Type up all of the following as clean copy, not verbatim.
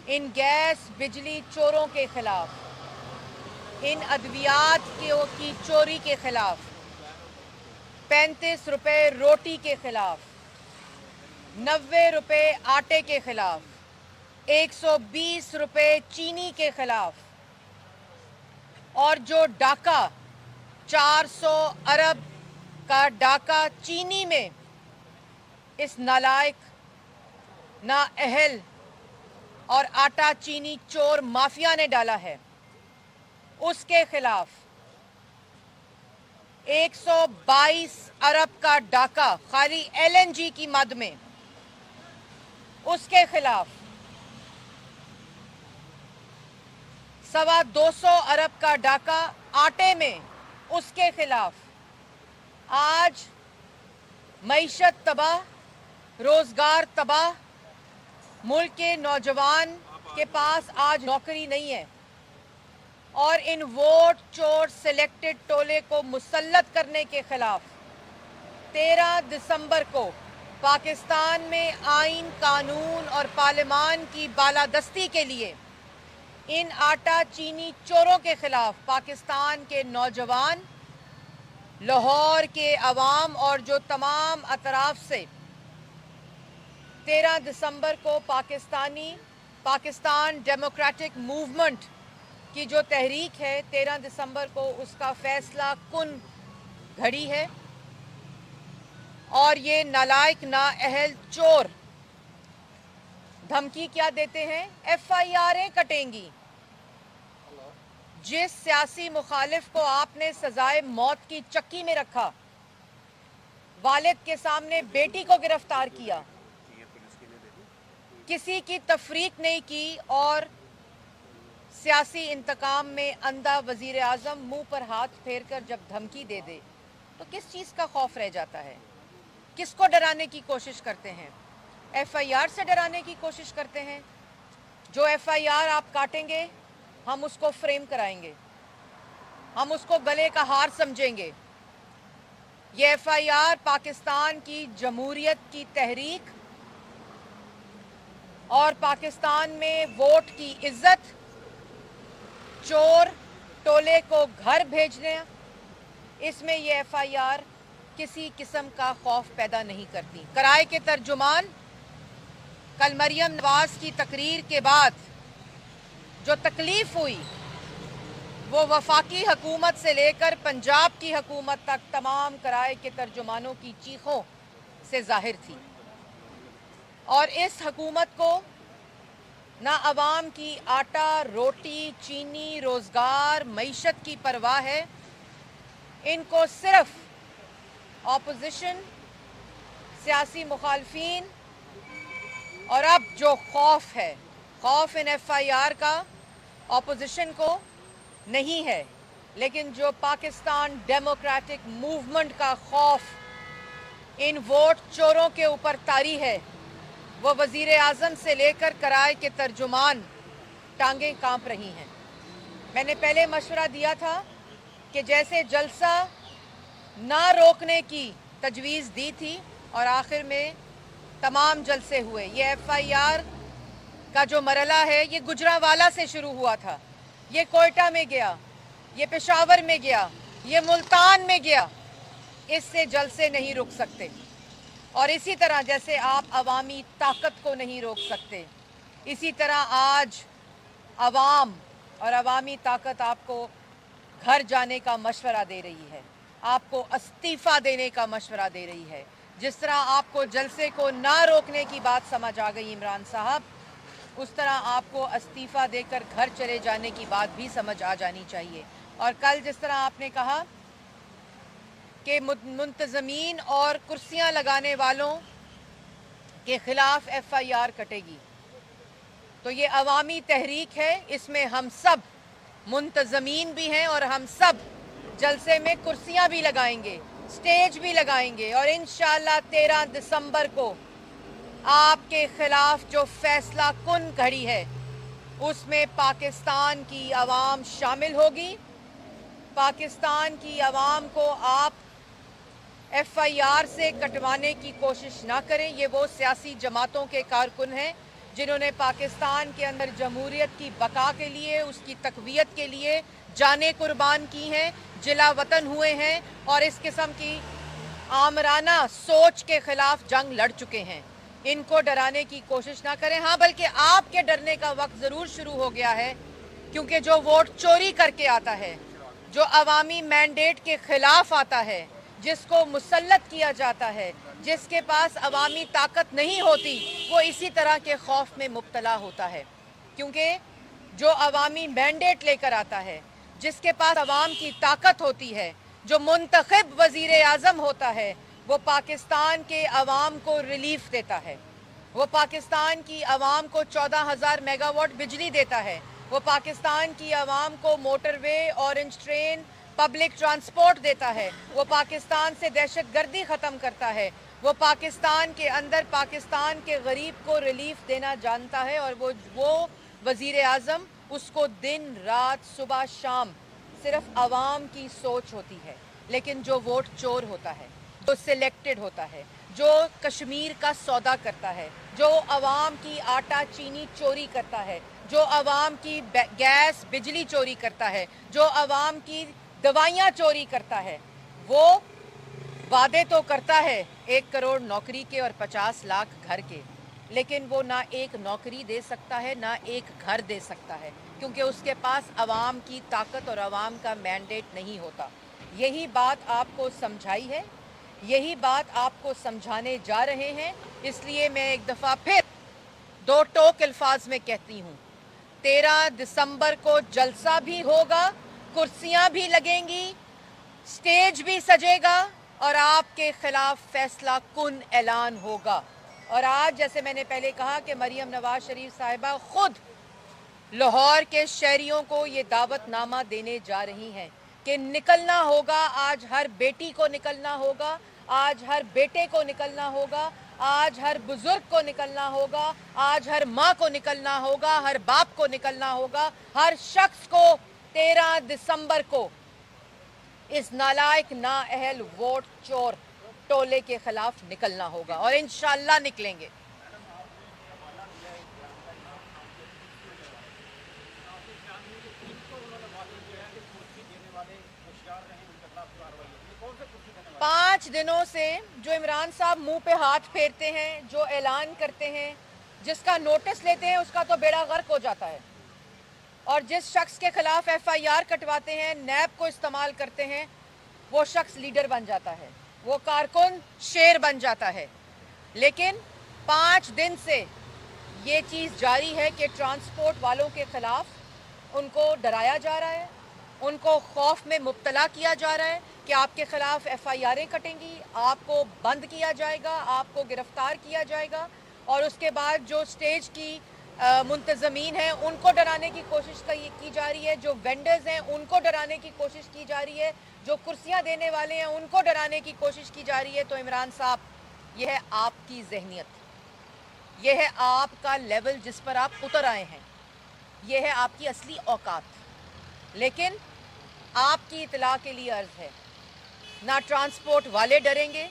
ان gas بجلی چوروں کے خلاف، ان ادویات کی چوری کے خلاف، 35 روپے روٹی کے خلاف، 90 روپے آٹے کے خلاف، 120 روپے چینی کے خلاف، اور جو ڈاکہ 400 ارب کا ڈاکہ چینی میں اس نالائق، نااہل اور آٹا چینی چور مافیا نے ڈالا ہے، اس کے خلاف 122 ارب کا ڈاکہ خالی LNG کی مد میں، اس کے خلاف 250 ارب کا ڈاکہ آٹے میں، اس کے خلاف آج معیشت تباہ، روزگار تباہ، ملک کے نوجوان کے پاس آج نوکری نہیں ہے، اور ان ووٹ چور سلیکٹڈ ٹولے کو مسلط کرنے کے خلاف 13 دسمبر کو پاکستان میں آئین، قانون اور پارلیمان کی بالادستی کے لیے ان آٹا چینی چوروں کے خلاف پاکستان کے نوجوان، لاہور کے عوام اور جو تمام اطراف سے 13 دسمبر کو پاکستان ڈیموکریٹک موومنٹ کی جو تحریک ہے، 13 دسمبر کو اس کا فیصلہ کن گھڑی ہے، اور یہ نالائق، نااہل چور دھمکی کیا دیتے ہیں؟ FIRیں کٹیں گی۔ جس سیاسی مخالف کو آپ نے سزائے موت کی چکی میں رکھا، والد کے سامنے بیٹی کو گرفتار کیا، کسی کی تفریق نہیں کی، اور سیاسی انتقام میں اندھا وزیر اعظم منہ پر ہاتھ پھیر کر جب دھمکی دے دے تو کس چیز کا خوف رہ جاتا ہے؟ کس کو ڈرانے کی کوشش کرتے ہیں؟ FIR سے ڈرانے کی کوشش کرتے ہیں؟ جو FIR آپ کاٹیں گے ہم اس کو فریم کرائیں گے، ہم اس کو گلے کا ہار سمجھیں گے۔ یہ FIR پاکستان کی جمہوریت کی تحریک اور پاکستان میں ووٹ کی عزت، چور ٹولے کو گھر بھیجنے، اس میں یہ FIR کسی قسم کا خوف پیدا نہیں کرتی۔ کرائے کے ترجمان، کل مریم نواز کی تقریر کے بعد جو تکلیف ہوئی وہ وفاقی حکومت سے لے کر پنجاب کی حکومت تک تمام کرائے کے ترجمانوں کی چیخوں سے ظاہر تھی، اور اس حکومت کو نہ عوام کی آٹا، روٹی، چینی، روزگار، معیشت کی پرواہ ہے۔ ان کو صرف اپوزیشن، سیاسی مخالفین، اور اب جو خوف ہے، خوف ان FIR کا اپوزیشن کو نہیں ہے، لیکن جو پاکستان ڈیموکریٹک موومنٹ کا خوف ان ووٹ چوروں کے اوپر طاری ہے، وہ وزیر اعظم سے لے کر کرائے کے ترجمان ٹانگیں کانپ رہی ہیں۔ میں نے پہلے مشورہ دیا تھا کہ جیسے جلسہ نہ روکنے کی تجویز دی تھی، اور آخر میں تمام جلسے ہوئے۔ یہ FIR کا جو مرحلہ ہے یہ گجرانوالہ سے شروع ہوا تھا، یہ کوئٹہ میں گیا، یہ پشاور میں گیا، یہ ملتان میں گیا۔ اس سے جلسے نہیں رک سکتے، اور اسی طرح جیسے آپ عوامی طاقت کو نہیں روک سکتے، اسی طرح آج عوام اور عوامی طاقت آپ کو گھر جانے کا مشورہ دے رہی ہے، آپ کو استعفیٰ دینے کا مشورہ دے رہی ہے۔ جس طرح آپ کو جلسے کو نہ روکنے کی بات سمجھ آ گئی عمران صاحب، اس طرح آپ کو استعفیٰ دے کر گھر چلے جانے کی بات بھی سمجھ آ جانی چاہیے۔ اور کل جس طرح آپ نے کہا کہ منتظمین اور کرسیاں لگانے والوں کے خلاف FIR کٹے گی، تو یہ عوامی تحریک ہے، اس میں ہم سب منتظمین بھی ہیں، اور ہم سب جلسے میں کرسیاں بھی لگائیں گے، سٹیج بھی لگائیں گے، اور انشاءاللہ 13 دسمبر کو آپ کے خلاف جو فیصلہ کن گھڑی ہے اس میں پاکستان کی عوام شامل ہوگی۔ پاکستان کی عوام کو آپ FIR سے کٹوانے کی کوشش نہ کریں۔ یہ وہ سیاسی جماعتوں کے کارکن ہیں जिन्होंने पाकिस्तान के अंदर जमहूरियत की बका के लिए, उसकी तक़वियत के लिए जानें कुर्बान की हैं, जिला वतन हुए हैं और इस किस्म की आमराना सोच के खिलाफ जंग लड़ चुके हैं। इनको डराने की कोशिश ना करें। हाँ, बल्कि आपके डरने का वक्त ज़रूर शुरू हो गया है, क्योंकि जो वोट चोरी करके आता है, जो अवामी मैंडेट के खिलाफ आता है, जिसको मुसल्लत किया जाता है, जिसके पास अवामी ताकत नहीं होती, वो इसी तरह के खौफ में मुब्तला होता है। क्योंकि जो अवामी मैंडेट लेकर आता है, जिसके पास अवाम की ताकत होती है, जो मुंतखब वज़ीर आज़म होता है, वो पाकिस्तान के अवाम को रिलीफ देता है। वो पाकिस्तान की अवाम को 14,000 मेगावाट बिजली देता है। वो पाकिस्तान की अवाम को motorway, orange train, public transport देता है। वो पाकिस्तान से दहशतगर्दी ख़त्म करता है। वो पाकिस्तान के अंदर पाकिस्तान के गरीब को रिलीफ देना जानता है और वो वज़ीर आज़म, उसको दिन रात सुबह शाम सिर्फ अवाम की सोच होती है। लेकिन जो वोट चोर होता है, जो सिलेक्टेड होता है, जो कश्मीर का सौदा करता है, जो अवाम की आटा चीनी चोरी करता है, जो अवाम की गैस बिजली चोरी करता है, जो अवाम की दवाइयाँ चोरी करता है, वो वादे तो करता है 1 करोड़ नौकरी के और 50 लाख घर के, लेकिन वो ना एक नौकरी दे सकता है, ना एक घर दे सकता है, क्योंकि उसके पास अवाम की ताकत और अवाम का मैंडेट नहीं होता। यही बात आपको समझाई है, यही बात आपको समझाने जा रहे हैं। इसलिए मैं एक दफ़ा फिर 2 टोक अल्फाज में कहती हूँ, 13 दिसंबर को जलसा भी होगा, कुर्सियाँ भी लगेंगी, स्टेज भी सजेगा और आपके खिलाफ फैसला कुन ऐलान होगा। और आज जैसे मैंने पहले कहा कि मरियम नवाज शरीफ साहिबा खुद लाहौर के शहरियों को ये दावतनामा देने जा रही हैं कि निकलना होगा, आज हर बेटी को निकलना होगा, आज हर बेटे को निकलना होगा, आज हर बुजुर्ग को निकलना होगा, आज हर माँ को निकलना होगा, हर बाप को निकलना होगा, हर शख्स को 13 दिसंबर को इस नालायक नाअहल वोट चोर टोले के खिलाफ निकलना होगा और इंशाअल्लाह निकलेंगे। पाँच दिनों से जो इमरान साहब मुंह पे हाथ फेरते हैं, जो ऐलान करते हैं, जिसका नोटिस लेते हैं, उसका तो बेड़ा गर्क हो जाता है। और जिस शख्स के खिलाफ FIR कटवाते हैं, नैब को इस्तेमाल करते हैं, वो शख्स लीडर बन जाता है, वो कारकुन शेर बन जाता है। लेकिन 5 दिन से ये चीज़ जारी है कि ट्रांसपोर्ट वालों के खिलाफ उनको डराया जा रहा है, उनको खौफ में मुब्तला किया जा रहा है कि आपके खिलाफ FIRें कटेंगी, आपको बंद किया जाएगा, आपको गिरफ्तार किया जाएगा। और उसके बाद जो स्टेज की मुंतज़मीन हैं, उनको डराने की कोशिश की जा रही है, जो वेंडर्स हैं उनको डराने की कोशिश की जा रही है, जो कुर्सियां देने वाले हैं उनको डराने की कोशिश की जा रही है। तो इमरान साहब, यह है आपकी जहनियत, यह है आपका लेवल जिस पर आप उतर आए हैं, यह है आपकी असली औकात। लेकिन आपकी इतला के लिए अर्ज़ है, ना ट्रांसपोर्ट वाले डरेंगे,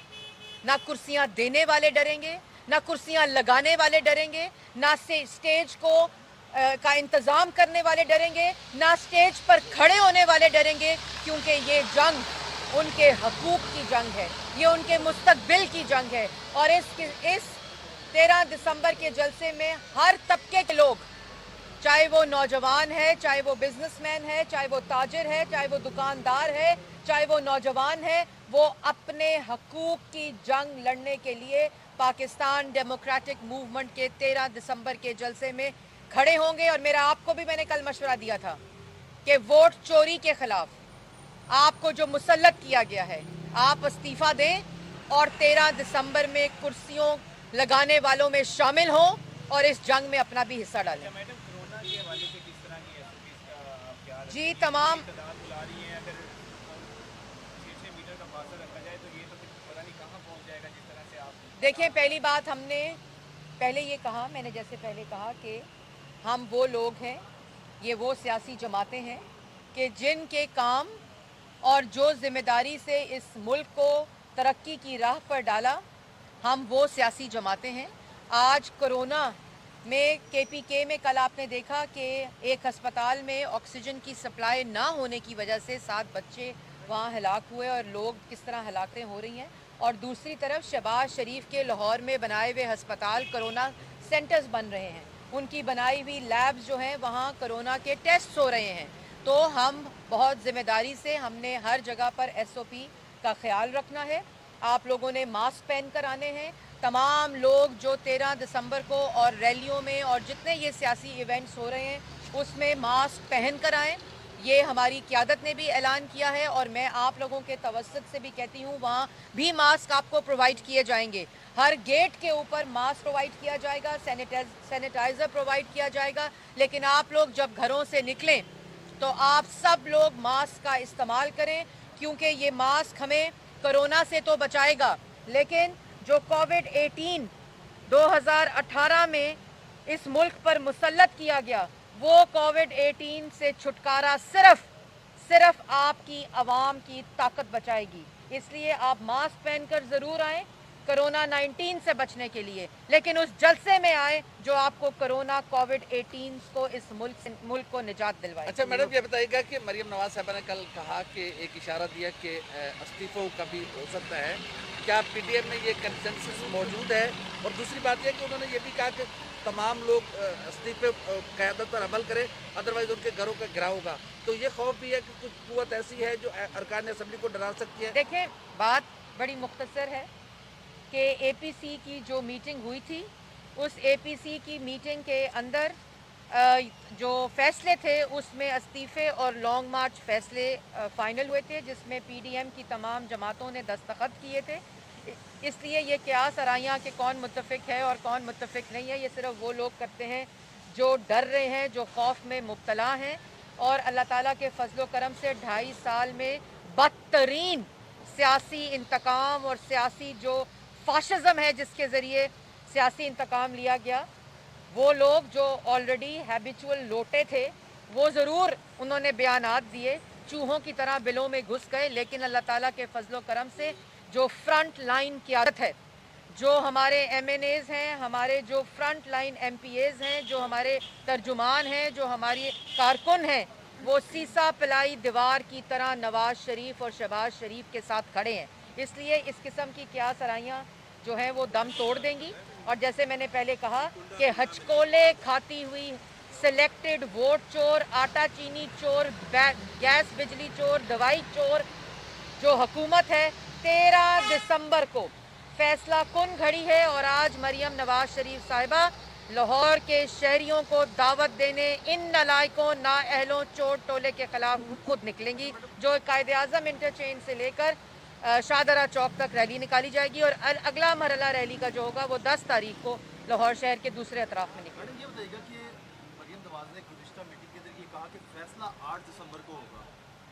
ना कुर्सियां देने वाले डरेंगे, ना कुर्सियां लगाने वाले डरेंगे, ना स्टेज को का इंतज़ाम करने वाले डरेंगे, ना स्टेज पर खड़े होने वाले डरेंगे, क्योंकि ये जंग उनके हकूक़ की जंग है, ये उनके मुस्तक़बिल की जंग है। और इस 13 दिसंबर के जलसे में हर तबके के लोग, चाहे वो नौजवान है, चाहे वो बिजनेसमैन है, चाहे वो ताजिर है, चाहे वो दुकानदार है, चाहे वो नौजवान है, वो अपने हकूक़ की जंग लड़ने के लिए पाकिस्तान डेमोक्रेटिक मूवमेंट के 13 दिसंबर के जलसे में खड़े होंगे। और मेरा आपको भी मैंने कल मशवरा दिया था कि वोट चोरी के खिलाफ आपको जो मुसल्लत किया गया है, आप इस्तीफ़ा दें और 13 दिसंबर में कुर्सियों लगाने वालों में शामिल हों और इस जंग में अपना भी हिस्सा डालें। जी, तमाम देखिए, पहली बात हमने पहले ये कहा, मैंने जैसे पहले कहा कि हम वो लोग हैं, ये वो सियासी जमातें हैं कि जिनके काम और जो ज़िम्मेदारी से इस मुल्क को तरक्की की राह पर डाला, हम वो सियासी जमातें हैं। आज कोरोना में KPK में कल आपने देखा कि एक अस्पताल में ऑक्सीजन की सप्लाई ना होने की वजह से 7 बच्चे वहाँ हलाक हुए और लोग किस तरह हलाकतें हो रही हैं। और दूसरी तरफ शहबाज शरीफ के लाहौर में बनाए हुए अस्पताल कोरोना सेंटर्स बन रहे हैं, उनकी बनाई हुई लैब्स जो हैं वहाँ कोरोना के टेस्ट हो रहे हैं। तो हम बहुत ज़िम्मेदारी से हमने हर जगह पर SOP का ख्याल रखना है। आप लोगों ने मास्क पहन कर आने हैं। तमाम लोग जो 13 दिसंबर को और रैलियों में और जितने ये सियासी इवेंट्स हो रहे हैं उसमें मास्क पहन कर आएँ। ये हमारी क़यादत ने भी ऐलान किया है और मैं आप लोगों के तवज्जुद से भी कहती हूँ वहाँ भी मास्क आपको प्रोवाइड किए जाएंगे। हर गेट के ऊपर मास्क प्रोवाइड किया जाएगा, सैनिटाइज़र प्रोवाइड किया जाएगा। लेकिन आप लोग जब घरों से निकलें तो आप सब लोग मास्क का इस्तेमाल करें, क्योंकि ये मास्क हमें कोरोना से तो बचाएगा, लेकिन जो कोविड-18 2018 में इस मुल्क पर मुसल्लत किया गया, वो कोविड-18 से छुटकारा सिर्फ आपकी आवाम की ताकत बचाएगी। इसलिए आप मास्क पहनकर ज़रूर आएँ कोरोना 19 से बचने के लिए, लेकिन उस जलसे में आए जो आपको कोरोना कोविड-18 को इस मुल्क को निजात दिलवाए। अच्छा मैडम, ये बताइएगा कि मरियम नवाज साहबा ने कल कहा कि एक इशारा दिया कि इस्तीफों का भी हो सकता है, क्या PDM में ये कंसेंसस मौजूद है? और दूसरी बात यह कि उन्होंने ये भी कहा कि तमाम लोग इस्तीफे क़यादत पर अमल करें, अदरवाइज उनके घरों का घिराव होगा। तो ये खौफ भी है कि कुछ कुव्वत ऐसी है जो अरकान असम्बली को डरा सकती है। देखें, बात बड़ी मुख्तसर है कि APC की जो मीटिंग हुई थी, उस APC की मीटिंग के अंदर जो फैसले थे उसमें इस्तीफ़े और लॉन्ग मार्च फैसले फ़ाइनल हुए थे, जिसमें PDM की तमाम जमातों ने दस्तखत किए थे। इसलिए ये क़यास आराइयाँ कि कौन मुत्तफ़िक है और कौन मुत्तफ़िक नहीं है, ये सिर्फ वो लोग करते हैं जो डर रहे हैं, जो खौफ में मुब्तला हैं। और अल्लाह ताला के फजलो करम से 2.5 साल में बदतरीन सियासी इंतकाम और सियासी जो फाशिज़म है जिसके ज़रिए सियासी इंतकाम लिया गया, वो लोग जो ऑलरेडी हैबिचुअल लोटे थे वो ज़रूर उन्होंने बयानात दिए, चूहों की तरह बिलों में घुस गए। लेकिन अल्लाह ताला के फजलो करम से जो फ्रंट लाइन क़यादत है, जो हमारे MNAs हैं, हमारे जो फ्रंट लाइन MPAs हैं, जो हमारे तर्जुमान हैं, जो हमारी कारकुन हैं, वो सीसा पिलाई दीवार की तरह नवाज शरीफ और शहबाज शरीफ के साथ खड़े हैं। इसलिए इस किस्म की क़यास आराइयाँ जो हैं वो दम तोड़ देंगी। और जैसे मैंने पहले कहा कि हचकोले खाती हुई सिलेक्टेड वोट चोर, आटा चीनी चोर, गैस बिजली चोर, दवाई चोर जो हुकूमत है, 13 दिसंबर को फैसला कुन घड़ी है। और आज मरियम नवाज शरीफ साहिबा लाहौर के शहरियों को दावत देने इन नालायकों, नाअहलों, चोर टोले के खिलाफ खुद निकलेंगी, जो कायदे-आज़म इंटरचेंज से लेकर शाहदरा चौक तक रैली निकाली जाएगी। और अगला मरहला रैली का जो होगा वो 10 तारीख को लाहौर शहर के दूसरे अतराफ में निकलेगा। मैडम, ये बताइएगा कि मरियम नवाज ने गुज़िश्ता मीटिंग के जरिए कहा कि फैसला 8 दिसंबर को होगा,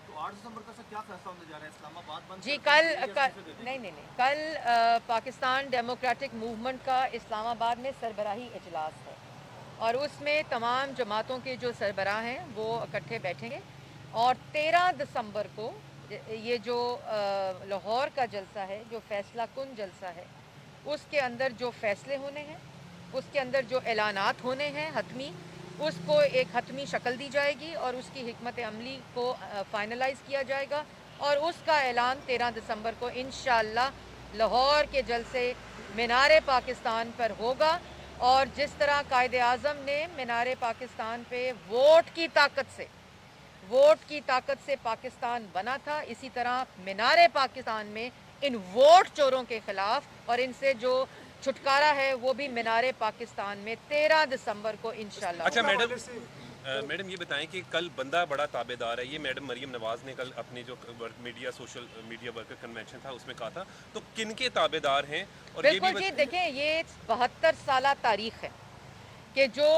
तो 8 दिसंबर का क्या फैसला होने जा रहा है? इस्लामाबाद बंद जी कर नहीं, कल पाकिस्तान डेमोक्रेटिक मूवमेंट का इस्लामाबाद में सरबराही इजलास है और उसमें तमाम जमातों के जो सरबराह हैं वो इकट्ठे बैठेंगे। और 13 दिसंबर को ये जो लाहौर का जलसा है, जो फैसला कुन जलसा है, उसके अंदर जो फैसले होने हैं, उसके अंदर जो ऐलानात होने हैं हतमी, उसको एक हतमी शक्ल दी जाएगी और उसकी हिकमत अमली को फाइनलाइज़ किया जाएगा। और उसका ऐलान 13 दिसंबर को इंशाअल्लाह लाहौर के जलसे मीनार पाकिस्तान पर होगा। और जिस तरह कायदे-आज़म ने मीनार पाकिस्तान पे वोट की ताकत से पाकिस्तान बना था, इसी तरह मीनार पाकिस्तान में इन वोट चोरों के ख़िलाफ़ और इनसे जो छुटकारा है वो भी मीनार पाकिस्तान में 13 दिसंबर को इंशाअल्लाह। अच्छा मैडम ये बताएं कि कल बंदा बड़ा ताबेदार है, ये मैडम मरियम नवाज ने कल अपने जो सोशल मीडिया वर्कर कन्वेंशन था उसमें कहा था, तो किन के ताबेदार हैं? और बिल्कुल जी, देखें ये 72 साल तारीख़ है कि जो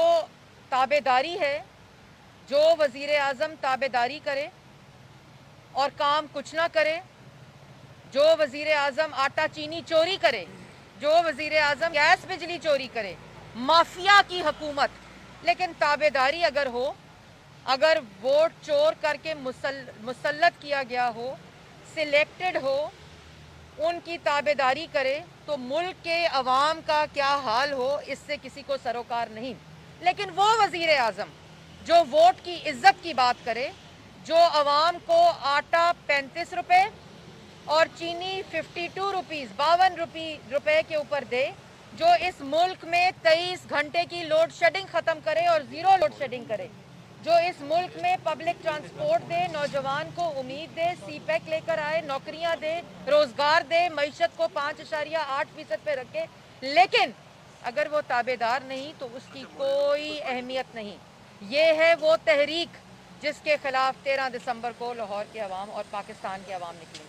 ताबेदारी है, जो वज़ीर आज़म ताबेदारी करे और काम कुछ ना करे, जो वज़ीर आज़म आटा चीनी चोरी करे, जो वज़ीर आज़म गैस बिजली चोरी करे, माफिया की हुकूमत। लेकिन ताबेदारी अगर हो, अगर वोट चोर करके मुसल्लत किया गया हो, सिलेक्टेड हो, ان کی تابعداری کرے تو ملک کے عوام کا کیا حال ہو اس سے کسی کو سروکار نہیں. لیکن وہ وزیر اعظم جو ووٹ کی عزت کی بات کرے, جو عوام کو آٹا 35 روپے اور چینی 52 روپیز 52 روپے کے اوپر دے, جو اس ملک میں 23 گھنٹے کی لوڈ شیڈنگ ختم کرے اور زیرو لوڈ شیڈنگ کرے, جو اس ملک میں پبلک ٹرانسپورٹ دے, نوجوان کو امید دے, سی پیک لے کر آئے, نوکریاں دے, روزگار دے, معیشت کو 5.8% پہ رکھے, لیکن اگر وہ تابع دار نہیں تو اس کی کوئی اہمیت نہیں. یہ ہے وہ تحریک جس کے خلاف 13 دسمبر کو لاہور کے عوام اور پاکستان کے عوام نکلیں.